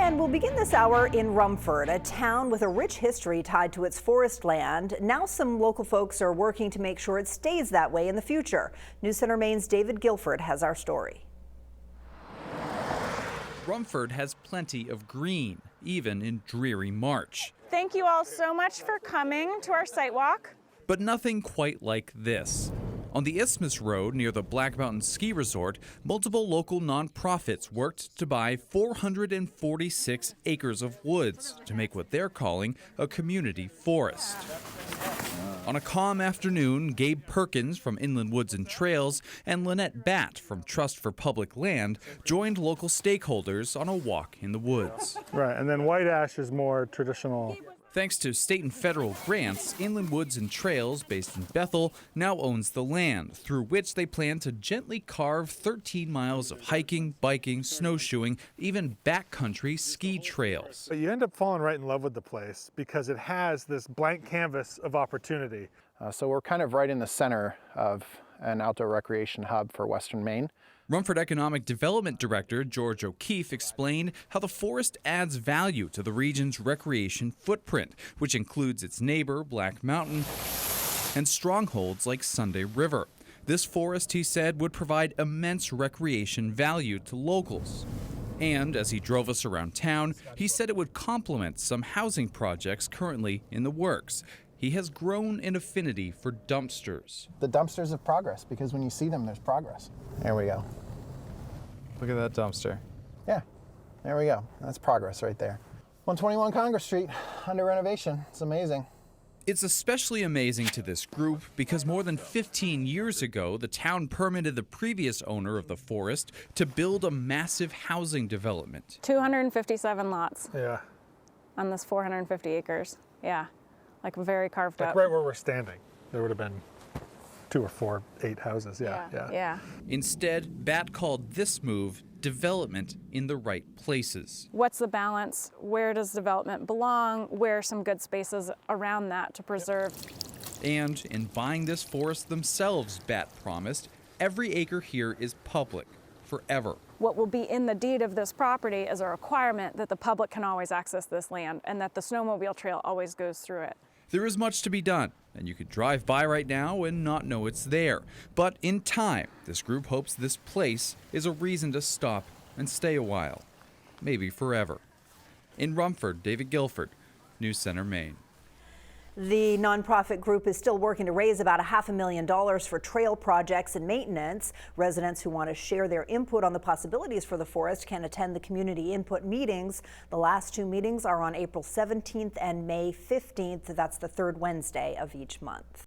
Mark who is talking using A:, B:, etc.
A: And we'll begin this hour in Rumford, a town with a rich history tied to its forest land. Now some local folks are working to make sure it stays that way in the future. News Center Maine's David Guilford has our story.
B: Rumford has plenty of green, even in dreary March.
C: Thank you all so much for coming to our site walk.
B: But nothing quite like this. On the Isthmus Road near the Black Mountain Ski Resort, multiple local nonprofits worked to buy 446 acres of woods to make what they're calling a community forest. On a calm afternoon, Gabe Perkins from Inland Woods and Trails and Lynette Batt from Trust for Public Land joined local stakeholders on a walk in the woods.
D: Right, and then white ash is more traditional.
B: Thanks to state and federal grants, Inland Woods and Trails, based in Bethel, now owns the land, through which they plan to gently carve 13 miles of hiking, biking, snowshoeing, even backcountry ski trails.
D: But you end up falling right in love with the place because it has this blank canvas of opportunity.
E: So we're kind of right in the center of an outdoor recreation hub for Western Maine.
B: Rumford Economic Development Director George O'Keefe explained how the forest adds value to the region's recreation footprint, which includes its neighbor, Black Mountain, and strongholds like Sunday River. This forest, he said, would provide immense recreation value to locals. And as he drove us around town, he said it would complement some housing projects currently in the works. He has grown an affinity for dumpsters.
E: The dumpsters of progress, because when you see them, there's progress. There we go.
F: Look at that dumpster.
E: Yeah, there we go. That's progress right there. 121 Congress Street, under renovation. It's amazing.
B: It's especially amazing to this group because more than 15 years ago, the town permitted the previous owner of the forest to build a massive housing development.
C: 257 lots.
D: Yeah.
C: On this 450 acres. Yeah, like very carved
D: Like
C: up.
D: right where we're standing, there would have been 2 or 4, 8 houses. Yeah.
B: Instead, Batt called this move development in the right places.
C: What's the balance? Where does development belong? Where are some good spaces around that to preserve?
B: And in buying this forest themselves, Batt promised, every acre here is public forever.
C: What will be in the deed of this property is a requirement that the public can always access this land and that the snowmobile trail always goes through it.
B: There is much to be done, and you could drive by right now and not know it's there. But in time, this group hopes this place is a reason to stop and stay a while, maybe forever. In Rumford, David Guilford, News Center, Maine.
A: The nonprofit group is still working to raise about $500,000 for trail projects and maintenance. Residents who want to share their input on the possibilities for the forest can attend the community input meetings. The last 2 meetings are on April 17th and May 15th. That's the third Wednesday of each month.